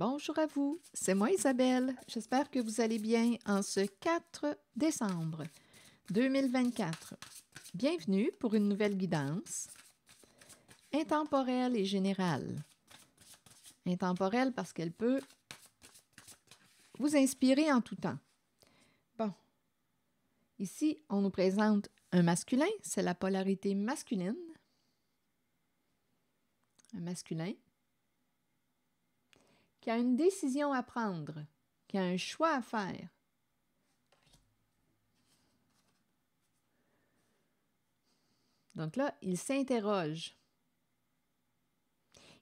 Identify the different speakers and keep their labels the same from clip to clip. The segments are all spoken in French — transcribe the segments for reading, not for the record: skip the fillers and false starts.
Speaker 1: Bonjour à vous, c'est moi Isabelle. J'espère que vous allez bien en ce 4 décembre 2024. Bienvenue pour une nouvelle guidance intemporelle et générale. Intemporelle parce qu'elle peut vous inspirer en tout temps. Bon, ici, on nous présente un masculin, c'est la polarité masculine. Un masculin qui a une décision à prendre, qui a un choix à faire. Donc là, il s'interroge.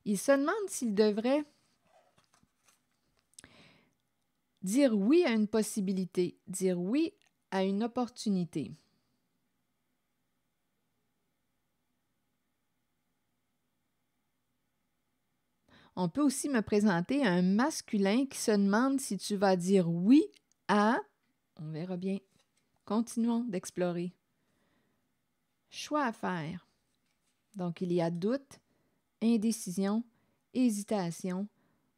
Speaker 1: Il se demande s'il devrait dire oui à une possibilité, dire oui à une opportunité. On peut aussi me présenter un masculin qui se demande si tu vas dire oui à... On verra bien. Continuons d'explorer. Choix à faire. Donc, il y a doute, indécision, hésitation.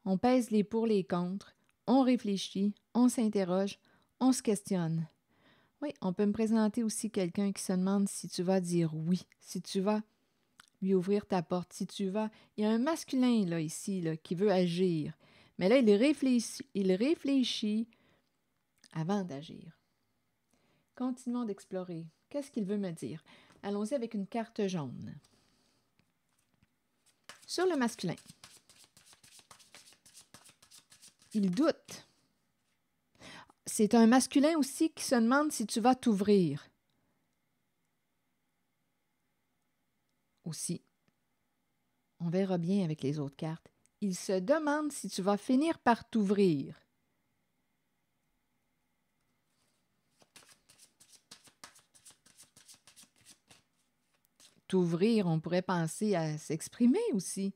Speaker 1: On pèse les pour, les contre. On réfléchit, on s'interroge, on se questionne. Oui, on peut me présenter aussi quelqu'un qui se demande si tu vas dire oui, si tu vas lui ouvrir ta porte, si tu vas... Il y a un masculin là, ici là, qui veut agir. Mais là, il réfléchit avant d'agir. Continuons d'explorer. Qu'est-ce qu'il veut me dire? Allons-y avec une carte jaune. Sur le masculin, il doute. C'est un masculin aussi qui se demande si tu vas t'ouvrir. Aussi, on verra bien avec les autres cartes. Il se demande si tu vas finir par t'ouvrir. T'ouvrir, on pourrait penser à s'exprimer aussi.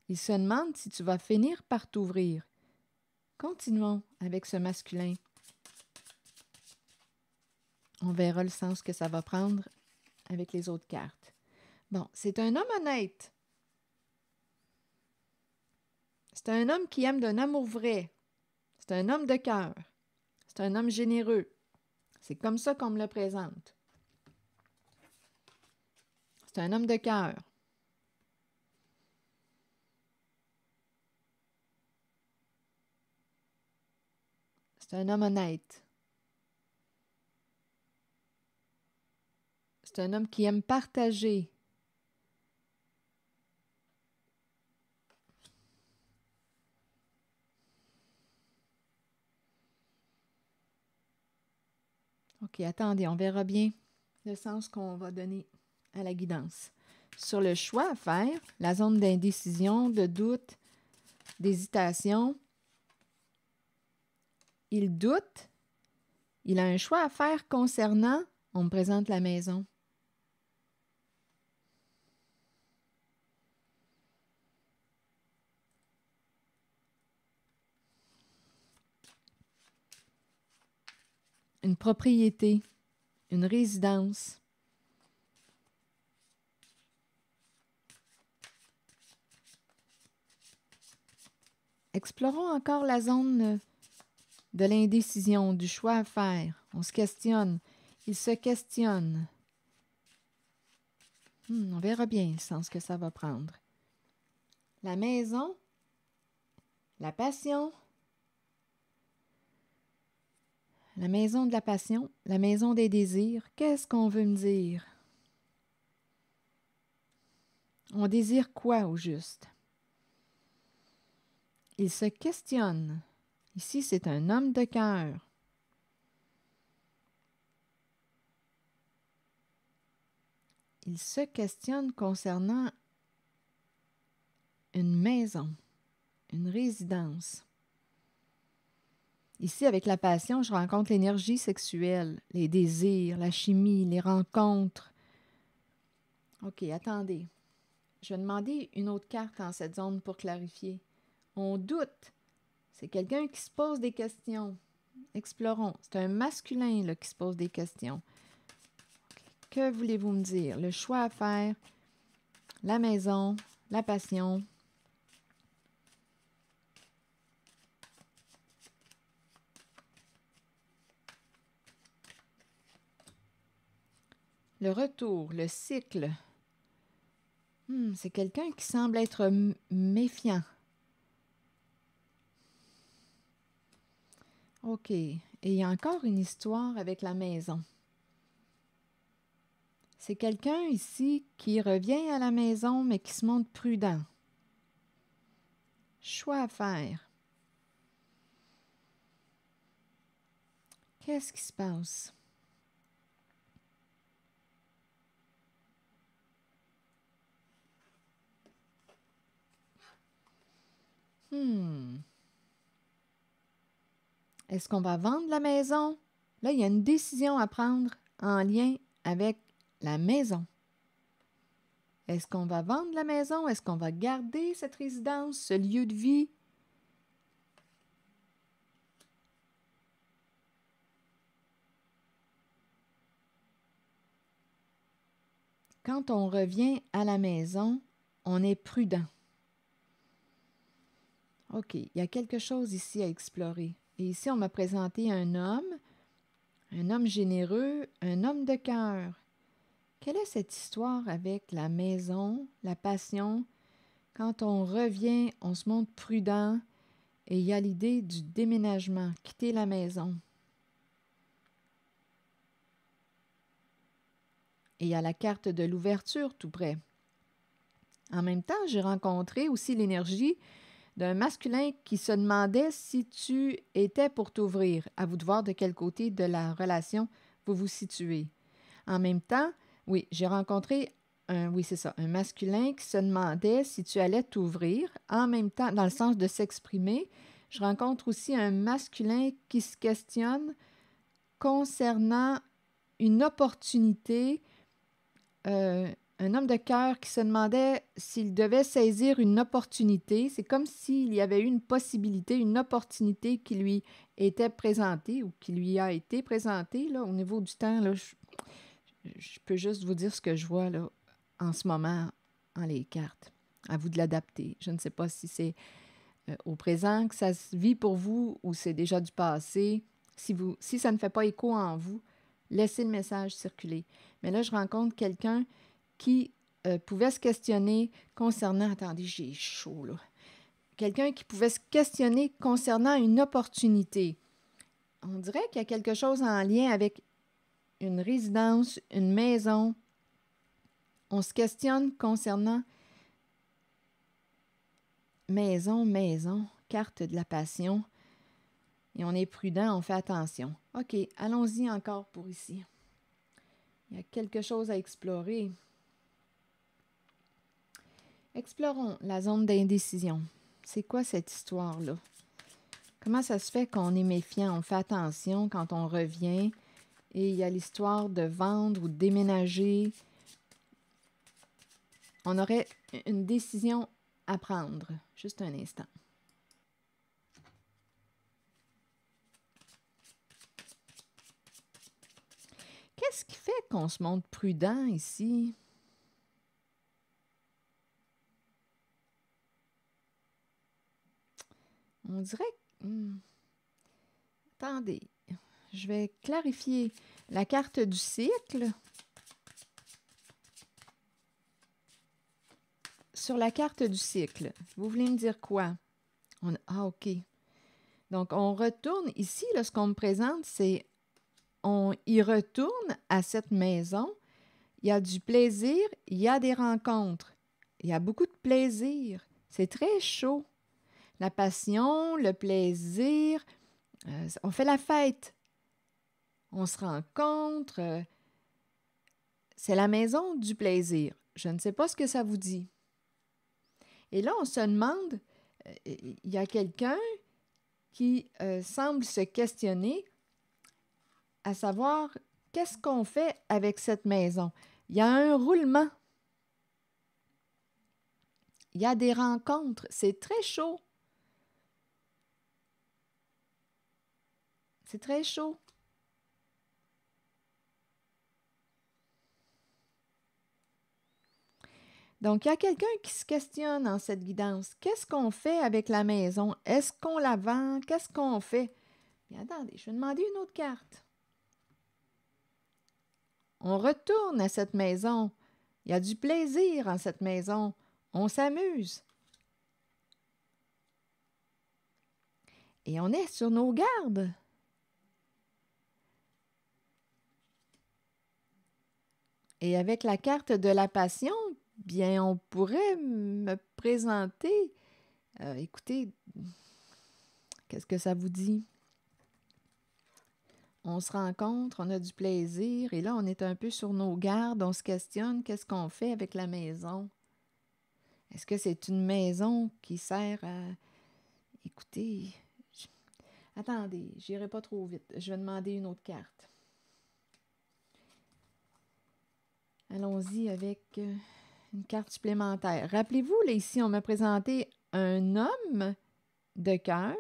Speaker 1: Il se demande si tu vas finir par t'ouvrir. Continuons avec ce masculin. On verra le sens que ça va prendre avec les autres cartes. Bon, c'est un homme honnête. C'est un homme qui aime d'un amour vrai. C'est un homme de cœur. C'est un homme généreux. C'est comme ça qu'on me le présente. C'est un homme de cœur. C'est un homme honnête. C'est un homme qui aime partager. OK, attendez, on verra bien le sens qu'on va donner à la guidance. Sur le choix à faire, la zone d'indécision, de doute, d'hésitation, il doute, il a un choix à faire concernant, on me présente la maison. Une propriété, une résidence. Explorons encore la zone de l'indécision, du choix à faire. On se questionne. Il se questionne. On verra bien le sens que ça va prendre. La maison, la passion, la maison de la passion, la maison des désirs. Qu'est-ce qu'on veut me dire? On désire quoi au juste? Il se questionne. Ici, c'est un homme de cœur. Il se questionne concernant une maison, une résidence. Ici, avec la passion, je rencontre l'énergie sexuelle, les désirs, la chimie, les rencontres. OK, attendez. Je vais demander une autre carte en cette zone pour clarifier. On doute. C'est quelqu'un qui se pose des questions. Explorons. C'est un masculin là, qui se pose des questions. Que voulez-vous me dire? Le choix à faire, la maison, la passion. Le retour, le cycle. C'est quelqu'un qui semble être méfiant. OK. Et il y a encore une histoire avec la maison. C'est quelqu'un ici qui revient à la maison, mais qui se montre prudent. Choix à faire. Qu'est-ce qui se passe? Est-ce qu'on va vendre la maison? Là, il y a une décision à prendre en lien avec la maison. Est-ce qu'on va vendre la maison? Est-ce qu'on va garder cette résidence, ce lieu de vie? Quand on revient à la maison, on est prudent. OK, il y a quelque chose ici à explorer. Et ici, on m'a présenté un homme généreux, un homme de cœur. Quelle est cette histoire avec la maison, la passion? Quand on revient, on se montre prudent et il y a l'idée du déménagement, quitter la maison. Et il y a la carte de l'ouverture tout près. En même temps, j'ai rencontré aussi l'énergie d'un masculin qui se demandait si tu étais pour t'ouvrir. À vous de voir de quel côté de la relation vous vous situez. En même temps, oui, j'ai rencontré un masculin qui se demandait si tu allais t'ouvrir. En même temps, dans le sens de s'exprimer, je rencontre aussi un masculin qui se questionne concernant une opportunité, un homme de cœur qui se demandait s'il devait saisir une opportunité. C'est comme s'il y avait eu une possibilité, une opportunité qui lui était présentée ou qui lui a été présentée. Là, au niveau du temps, là, je peux juste vous dire ce que je vois là, en ce moment en les cartes. À vous de l'adapter. Je ne sais pas si c'est au présent que ça se vit pour vous ou c'est déjà du passé. Si ça ne fait pas écho en vous, laissez le message circuler. Mais là, je rencontre quelqu'un qui pouvait se questionner concernant... Attendez, j'ai chaud, là. Quelqu'un qui pouvait se questionner concernant une opportunité. On dirait qu'il y a quelque chose en lien avec une résidence, une maison. On se questionne concernant maison, carte de la passion. Et on est prudent, on fait attention. OK, allons-y encore pour ici. Il y a quelque chose à explorer. Explorons la zone d'indécision. C'est quoi cette histoire-là? Comment ça se fait qu'on est méfiant, on fait attention quand on revient et il y a l'histoire de vendre ou de déménager. On aurait une décision à prendre. Juste un instant. Qu'est-ce qui fait qu'on se montre prudent ici? On dirait... Attendez, je vais clarifier la carte du cycle. Sur la carte du cycle, vous voulez me dire quoi? OK. Donc, on retourne ici, là, ce qu'on me présente, c'est on y retourne à cette maison. Il y a du plaisir, il y a des rencontres. Il y a beaucoup de plaisir. C'est très chaud. La passion, le plaisir, on fait la fête. On se rencontre. C'est la maison du plaisir. Je ne sais pas ce que ça vous dit. Et là, on se demande, il y a quelqu'un qui semble se questionner à savoir qu'est-ce qu'on fait avec cette maison. Il y a un roulement. Il y a des rencontres. C'est très chaud. C'est très chaud. Donc, il y a quelqu'un qui se questionne en cette guidance. Qu'est-ce qu'on fait avec la maison? Est-ce qu'on la vend? Qu'est-ce qu'on fait? Mais attendez, je vais demander une autre carte. On retourne à cette maison. Il y a du plaisir en cette maison. On s'amuse. Et on est sur nos gardes. Et avec la carte de la passion, bien, on pourrait me présenter. Écoutez, qu'est-ce que ça vous dit? On se rencontre, on a du plaisir, et là, on est un peu sur nos gardes, on se questionne, qu'est-ce qu'on fait avec la maison? Est-ce que c'est une maison qui sert à... Écoutez, attendez, j'irai pas trop vite, je vais demander une autre carte. Allons-y avec une carte supplémentaire. Rappelez-vous, là, ici, on m'a présenté un homme de cœur.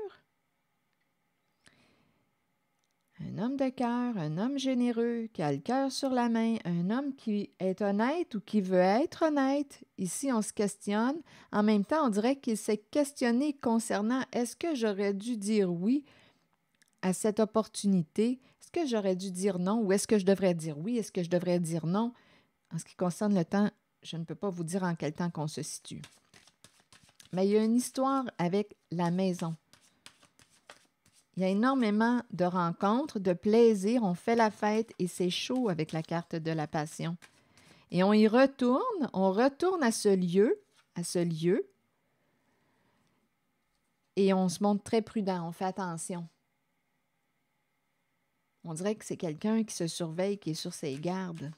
Speaker 1: Un homme de cœur, un homme généreux, qui a le cœur sur la main, un homme qui est honnête ou qui veut être honnête. Ici, on se questionne. En même temps, on dirait qu'il s'est questionné concernant est-ce que j'aurais dû dire oui à cette opportunité? Est-ce que j'aurais dû dire non ou est-ce que je devrais dire oui? Est-ce que je devrais dire non? En ce qui concerne le temps, je ne peux pas vous dire en quel temps qu'on se situe. Mais il y a une histoire avec la maison. Il y a énormément de rencontres, de plaisir, on fait la fête et c'est chaud avec la carte de la passion. Et on retourne à ce lieu, et on se montre très prudent, on fait attention. On dirait que c'est quelqu'un qui se surveille, qui est sur ses gardes.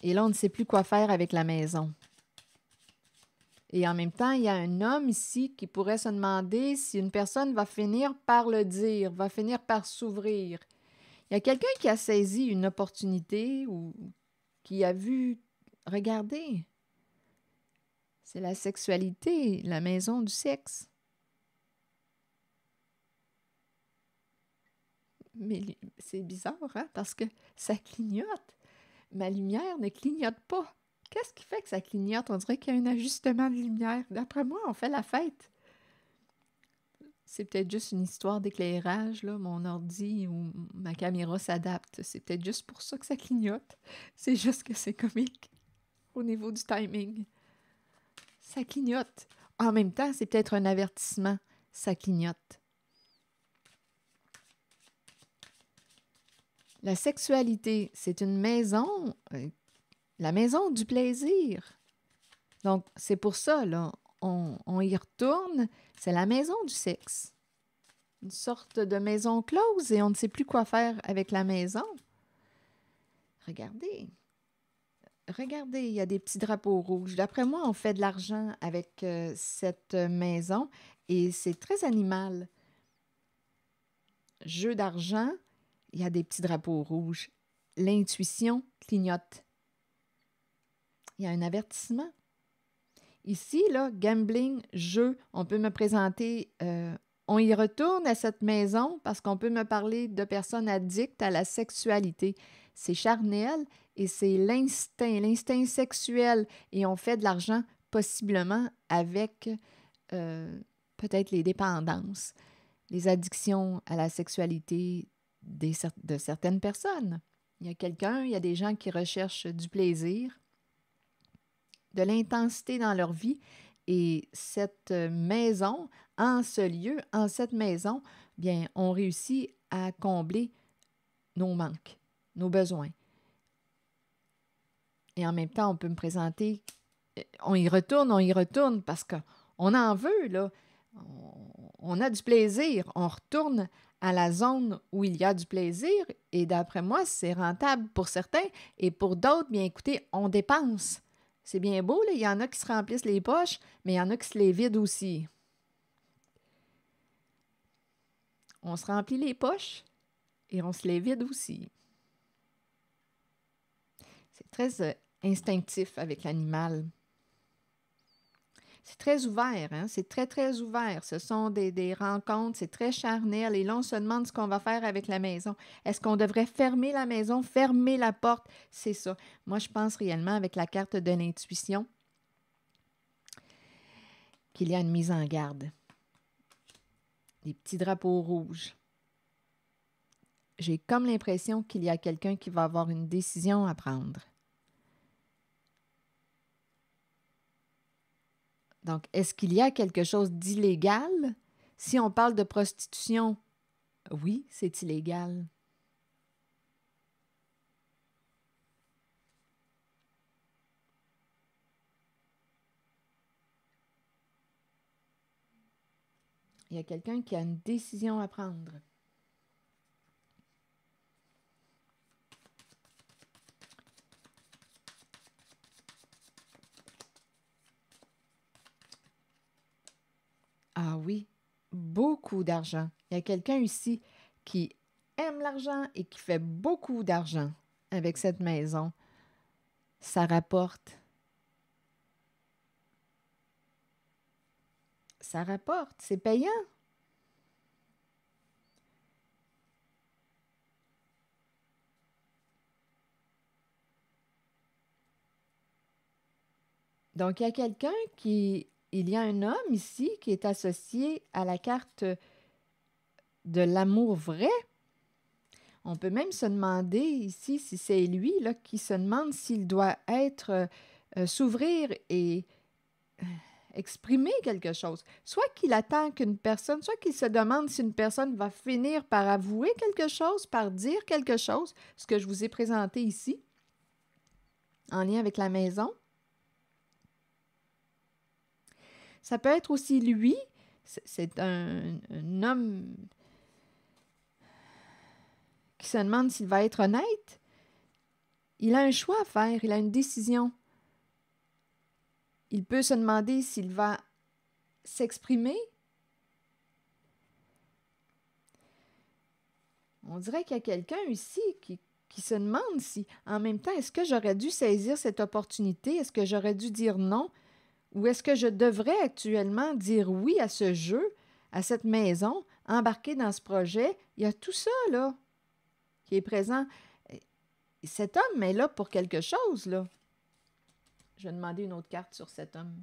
Speaker 1: Et là, on ne sait plus quoi faire avec la maison. Et en même temps, il y a un homme ici qui pourrait se demander si une personne va finir par le dire, va finir par s'ouvrir. Il y a quelqu'un qui a saisi une opportunité ou qui a vu, regardez, c'est la sexualité, la maison du sexe. Mais c'est bizarre, hein, parce que ça clignote. Ma lumière ne clignote pas. Qu'est-ce qui fait que ça clignote? On dirait qu'il y a un ajustement de lumière. D'après moi, on fait la fête. C'est peut-être juste une histoire d'éclairage, là. Mon ordi ou ma caméra s'adapte. C'est peut-être juste pour ça que ça clignote. C'est juste que c'est comique au niveau du timing. Ça clignote. En même temps, c'est peut-être un avertissement. Ça clignote. La sexualité, c'est une maison, la maison du plaisir. Donc, c'est pour ça, là, on y retourne. C'est la maison du sexe. Une sorte de maison close et on ne sait plus quoi faire avec la maison. Regardez, il y a des petits drapeaux rouges. D'après moi, on fait de l'argent avec cette maison et c'est très animal. Jeu d'argent, il y a des petits drapeaux rouges. L'intuition clignote. Il y a un avertissement. Ici, là, gambling, jeu, on peut me présenter, on y retourne à cette maison parce qu'on peut me parler de personnes addictes à la sexualité. C'est charnel et c'est l'instinct sexuel. Et on fait de l'argent possiblement avec peut-être les dépendances, les addictions à la sexualité de certaines personnes. Il y a des gens qui recherchent du plaisir, de l'intensité dans leur vie. Et cette maison, en ce lieu, en cette maison, bien, on réussit à combler nos manques, nos besoins. Et en même temps, on peut me présenter, on y retourne parce qu'on en veut, là. On a du plaisir. On retourne à la zone où il y a du plaisir et d'après moi, c'est rentable pour certains et pour d'autres, bien écoutez, on dépense. C'est bien beau, là. Il y en a qui se remplissent les poches, mais il y en a qui se les vident aussi. On se remplit les poches et on se les vide aussi. C'est très instinctif avec l'animal. C'est très ouvert, hein? C'est très, très ouvert. Ce sont des rencontres, c'est très charnel. Et là, on se demande ce qu'on va faire avec la maison. Est-ce qu'on devrait fermer la maison, fermer la porte? C'est ça. Moi, je pense réellement avec la carte de l'intuition qu'il y a une mise en garde. Des petits drapeaux rouges. j'ai comme l'impression qu'il y a quelqu'un qui va avoir une décision à prendre. Donc, est-ce qu'il y a quelque chose d'illégal? Si on parle de prostitution, oui, c'est illégal. Il y a quelqu'un qui a une décision à prendre. Ah oui, beaucoup d'argent. Il y a quelqu'un ici qui aime l'argent et qui fait beaucoup d'argent avec cette maison. Ça rapporte. Ça rapporte, c'est payant. Donc, il y a quelqu'un qui... Il y a un homme ici qui est associé à la carte de l'amour vrai. On peut même se demander ici si c'est lui là, qui se demande s'il doit être, s'ouvrir et exprimer quelque chose. Soit qu'il attend qu'une personne, soit qu'il se demande si une personne va finir par avouer quelque chose, par dire quelque chose, ce que je vous ai présenté ici, en lien avec la maison. Ça peut être aussi lui, c'est un homme qui se demande s'il va être honnête. Il a un choix à faire, il a une décision. Il peut se demander s'il va s'exprimer. On dirait qu'il y a quelqu'un ici qui se demande si, en même temps, est-ce que j'aurais dû saisir cette opportunité? Est-ce que j'aurais dû dire non? Ou est-ce que je devrais actuellement dire oui à ce jeu, à cette maison, embarquer dans ce projet? Il y a tout ça, là, qui est présent. Cet homme est là pour quelque chose, là. Je vais demander une autre carte sur cet homme.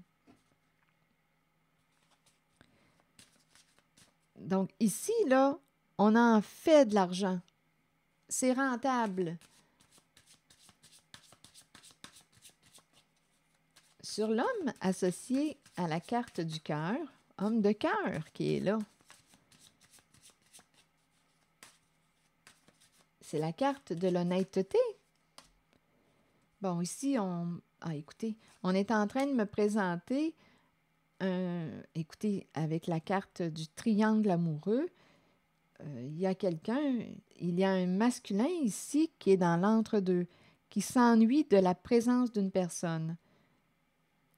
Speaker 1: Donc, ici, là, on en fait de l'argent. C'est rentable. Sur l'homme associé à la carte du cœur, homme de cœur qui est là. C'est la carte de l'honnêteté. Bon, ici, écoutez, on est en train de me présenter, écoutez, avec la carte du triangle amoureux, il y a un masculin ici qui est dans l'entre-deux, qui s'ennuie de la présence d'une personne.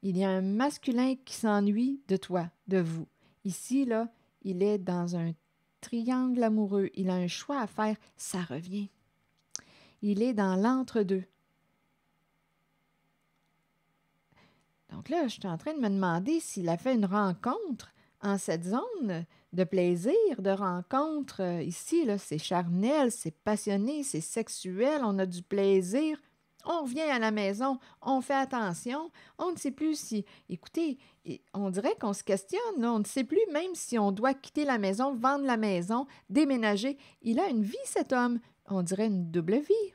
Speaker 1: Il y a un masculin qui s'ennuie de toi, de vous. Ici, là, il est dans un triangle amoureux. Il a un choix à faire. Ça revient. Il est dans l'entre-deux. Donc là, je suis en train de me demander s'il a fait une rencontre en cette zone de plaisir, de rencontre. Ici, là, c'est charnel, c'est passionné, c'est sexuel, on a du plaisir. On revient à la maison, on fait attention, on ne sait plus si... Écoutez, on dirait qu'on se questionne, là, on ne sait plus même si on doit quitter la maison, vendre la maison, déménager. Il a une vie, cet homme. On dirait une double vie.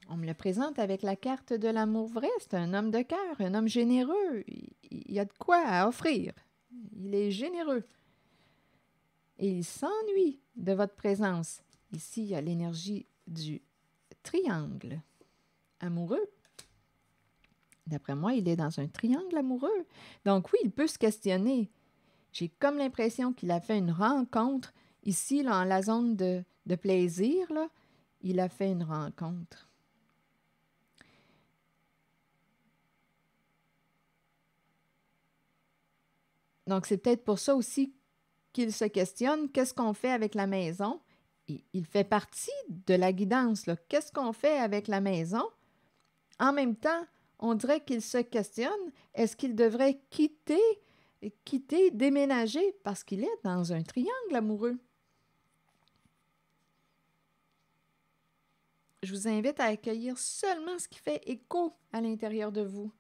Speaker 1: On me le présente avec la carte de l'amour vrai. C'est un homme de cœur, un homme généreux. Il y a de quoi à offrir. Il est généreux. Et il s'ennuie de votre présence. Ici, il y a l'énergie du triangle amoureux. D'après moi, il est dans un triangle amoureux. Donc oui, il peut se questionner. J'ai comme l'impression qu'il a fait une rencontre. Ici, là, en la zone de plaisir, là, il a fait une rencontre. Donc, c'est peut-être pour ça aussi qu'il se questionne, qu'est-ce qu'on fait avec la maison? Il fait partie de la guidance, là. Qu'est-ce qu'on fait avec la maison? En même temps, on dirait qu'il se questionne, est-ce qu'il devrait quitter, déménager, parce qu'il est dans un triangle amoureux. je vous invite à accueillir seulement ce qui fait écho à l'intérieur de vous.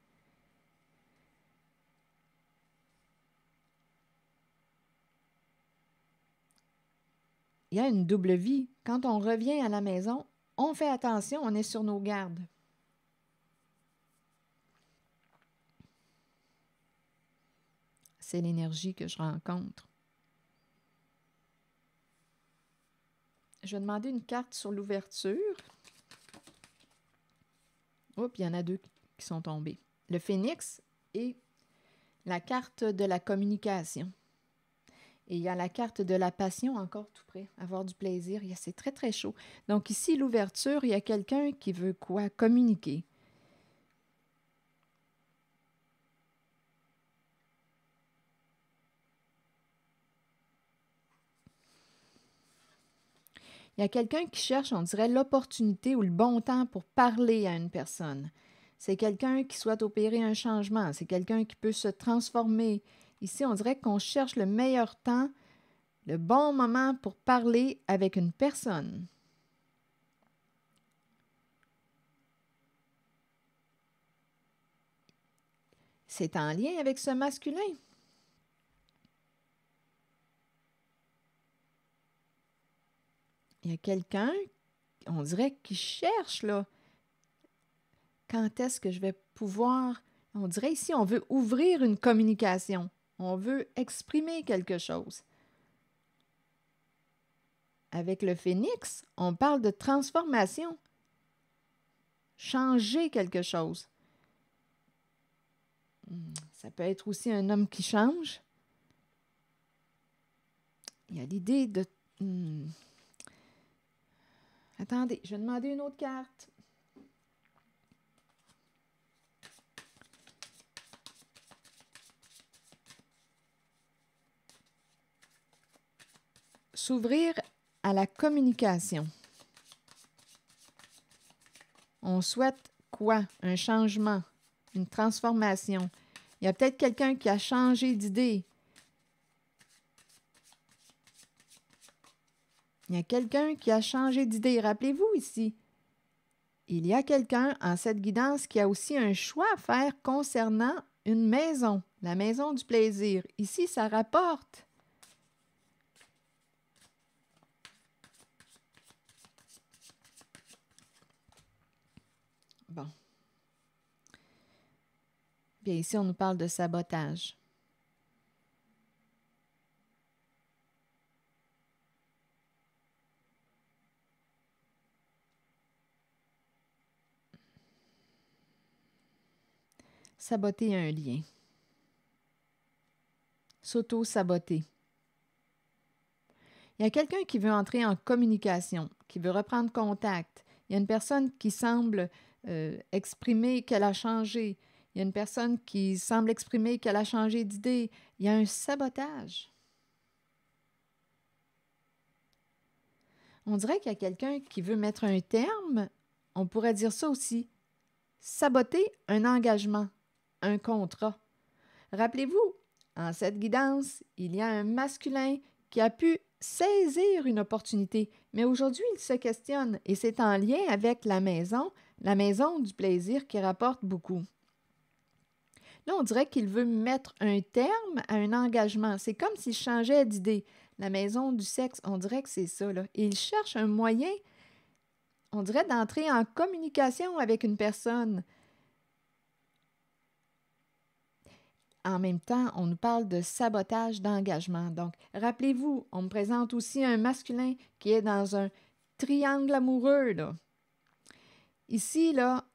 Speaker 1: Il y a une double vie. Quand on revient à la maison, on fait attention, on est sur nos gardes. C'est l'énergie que je rencontre. Je vais demander une carte sur l'ouverture. Oups, il y en a 2 qui sont tombés. Le phénix et la carte de la communication. Et il y a la carte de la passion encore tout près, avoir du plaisir. C'est très, très chaud. Donc ici, l'ouverture, il y a quelqu'un qui veut quoi? Communiquer. Il y a quelqu'un qui cherche, on dirait, l'opportunité ou le bon temps pour parler à une personne. C'est quelqu'un qui souhaite opérer un changement. C'est quelqu'un qui peut se transformer. Ici, on dirait qu'on cherche le meilleur temps, le bon moment pour parler avec une personne. C'est en lien avec ce masculin. Il y a quelqu'un, on dirait, qui cherche, là. Quand est-ce que je vais pouvoir... On dirait ici, on veut ouvrir une communication. On veut exprimer quelque chose. Avec le phénix, on parle de transformation. Changer quelque chose. Ça peut être aussi un homme qui change. Il y a l'idée de... Attendez, je vais demander une autre carte. S'ouvrir à la communication. On souhaite quoi? Un changement, une transformation. Il y a peut-être quelqu'un qui a changé d'idée. Il y a quelqu'un qui a changé d'idée. Rappelez-vous ici, il y a quelqu'un en cette guidance qui a aussi un choix à faire concernant une maison, la maison du plaisir. Ici, ça rapporte. Bon. Bien, ici, on nous parle de sabotage. Saboter un lien. S'auto-saboter. Il y a quelqu'un qui veut entrer en communication, qui veut reprendre contact. Il y a une personne qui semble exprimer qu'elle a changé. Il y a une personne qui semble exprimer qu'elle a changé d'idée. Il y a un sabotage. On dirait qu'il y a quelqu'un qui veut mettre un terme. On pourrait dire ça aussi. Saboter un engagement, un contrat. Rappelez-vous, en cette guidance, il y a un masculin qui a pu saisir une opportunité, mais aujourd'hui, il se questionne et c'est en lien avec la maison du plaisir qui rapporte beaucoup. Là, on dirait qu'il veut mettre un terme à un engagement. C'est comme s'il changeait d'idée. La maison du sexe, on dirait que c'est ça, là. Et il cherche un moyen, on dirait, d'entrer en communication avec une personne. En même temps, on nous parle de sabotage d'engagement. Donc, rappelez-vous, on me présente aussi un masculin qui est dans un triangle amoureux, là. Ici, là,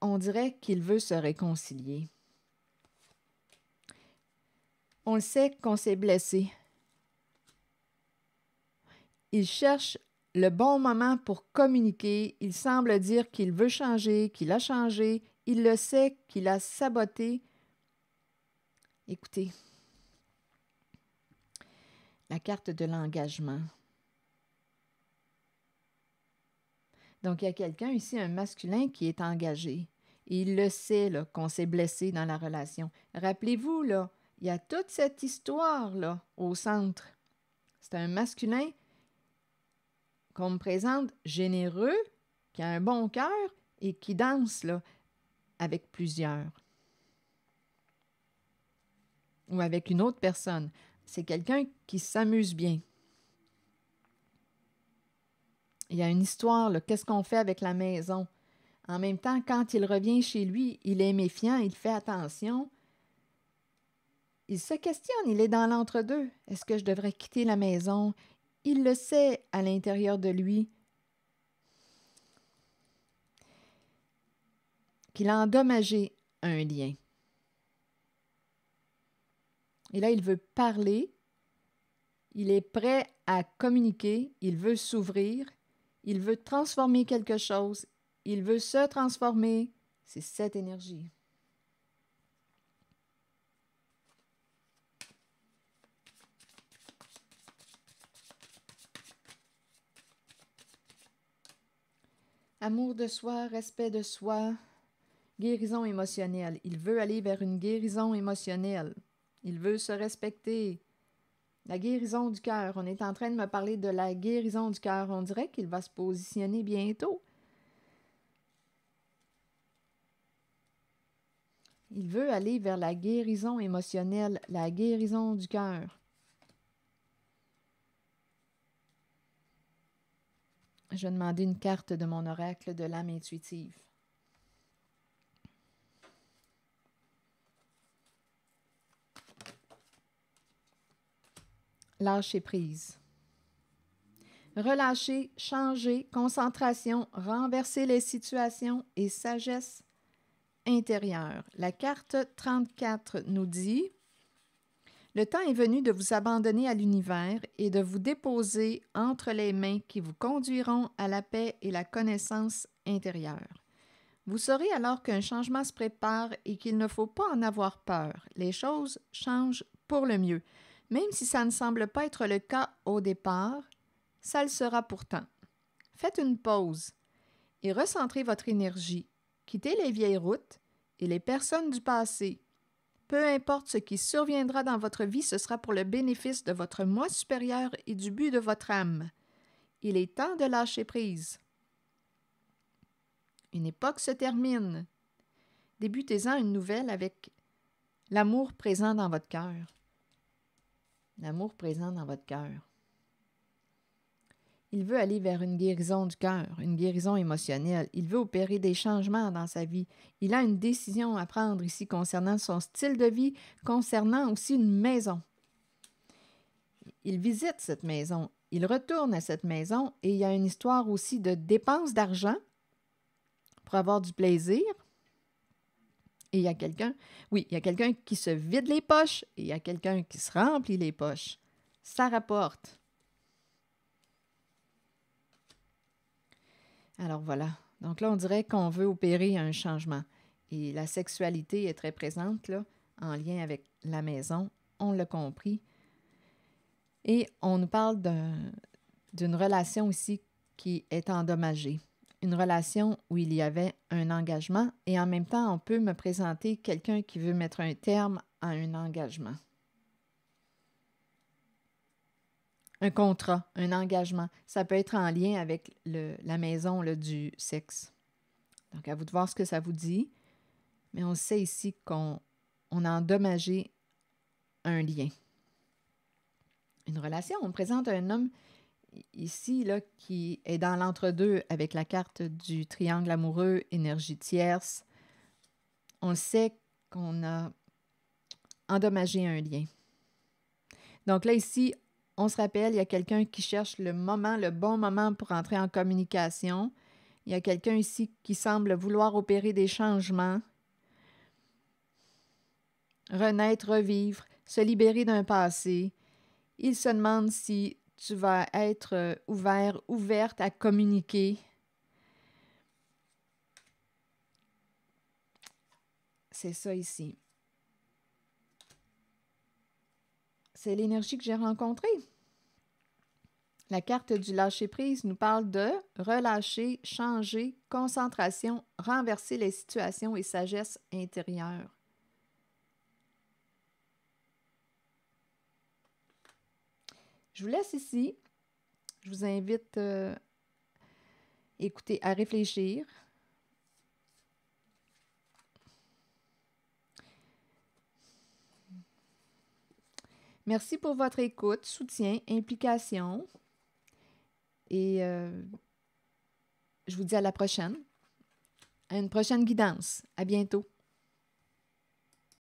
Speaker 1: on dirait qu'il veut se réconcilier. On le sait qu'on s'est blessé. Il cherche le bon moment pour communiquer. Il semble dire qu'il veut changer, qu'il a changé. Il le sait qu'il a saboté. Écoutez, la carte de l'engagement. Donc, il y a quelqu'un ici, un masculin, qui est engagé. Et il le sait, là, qu'on s'est blessé dans la relation. Rappelez-vous, là, il y a toute cette histoire, là, au centre. C'est un masculin qu'on me présente généreux, qui a un bon cœur et qui danse là, avec plusieurs. Ou avec une autre personne. C'est quelqu'un qui s'amuse bien. Il y a une histoire, là, qu'est-ce qu'on fait avec la maison? En même temps, quand il revient chez lui, il est méfiant, il fait attention. Il se questionne, il est dans l'entre-deux. Est-ce que je devrais quitter la maison? Il le sait à l'intérieur de lui qu'il a endommagé un lien. Et là, il veut parler, il est prêt à communiquer, il veut s'ouvrir, il veut transformer quelque chose, il veut se transformer. C'est cette énergie. Amour de soi, respect de soi, guérison émotionnelle. Il veut aller vers une guérison émotionnelle. Il veut se respecter. La guérison du cœur. On est en train de me parler de la guérison du cœur. On dirait qu'il va se positionner bientôt. Il veut aller vers la guérison émotionnelle, la guérison du cœur. Je vais demander une carte de mon oracle de l'âme intuitive. Lâcher prise. Relâcher, changer, concentration, renverser les situations et sagesse intérieure. La carte 34 nous dit « Le temps est venu de vous abandonner à l'univers et de vous déposer entre les mains qui vous conduiront à la paix et la connaissance intérieure. Vous saurez alors qu'un changement se prépare et qu'il ne faut pas en avoir peur. Les choses changent pour le mieux. Même si ça ne semble pas être le cas au départ, ça le sera pourtant. Faites une pause et recentrez votre énergie. Quittez les vieilles routes et les personnes du passé. Peu importe ce qui surviendra dans votre vie, ce sera pour le bénéfice de votre moi supérieur et du but de votre âme. Il est temps de lâcher prise. Une époque se termine. Débutez-en une nouvelle avec l'amour présent dans votre cœur. L'amour présent dans votre cœur. Il veut aller vers une guérison du cœur, une guérison émotionnelle. Il veut opérer des changements dans sa vie. Il a une décision à prendre ici concernant son style de vie, concernant aussi une maison. Il visite cette maison, il retourne à cette maison et il y a une histoire aussi de dépense d'argent pour avoir du plaisir. Et il y a quelqu'un, il y a quelqu'un qui se vide les poches et il y a quelqu'un qui se remplit les poches. Ça rapporte. Alors voilà. Donc là, on dirait qu'on veut opérer un changement. Et la sexualité est très présente là, en lien avec la maison. On l'a compris. Et on nous parle d'une relation ici qui est endommagée. Une relation où il y avait un engagement et en même temps, on peut me présenter quelqu'un qui veut mettre un terme à un engagement. Un contrat, un engagement. Ça peut être en lien avec la maison là, du sexe. Donc, à vous de voir ce que ça vous dit. Mais on sait ici qu'on a endommagé un lien. Une relation. On me présente un homme ici là, qui est dans l'entre-deux avec la carte du triangle amoureux, énergie tierce. On sait qu'on a endommagé un lien. Donc là, ici, on se rappelle, il y a quelqu'un qui cherche le bon moment pour entrer en communication. Il y a quelqu'un ici qui semble vouloir opérer des changements, renaître, revivre, se libérer d'un passé. Il se demande si tu vas être ouverte à communiquer. C'est ça ici. C'est l'énergie que j'ai rencontrée. La carte du lâcher-prise nous parle de relâcher, changer, concentration, renverser les situations et sagesse intérieure. Je vous laisse ici. Je vous invite Écoutez, à réfléchir. Merci pour votre écoute, soutien, implication. Et je vous dis à la prochaine. À une prochaine guidance. À bientôt.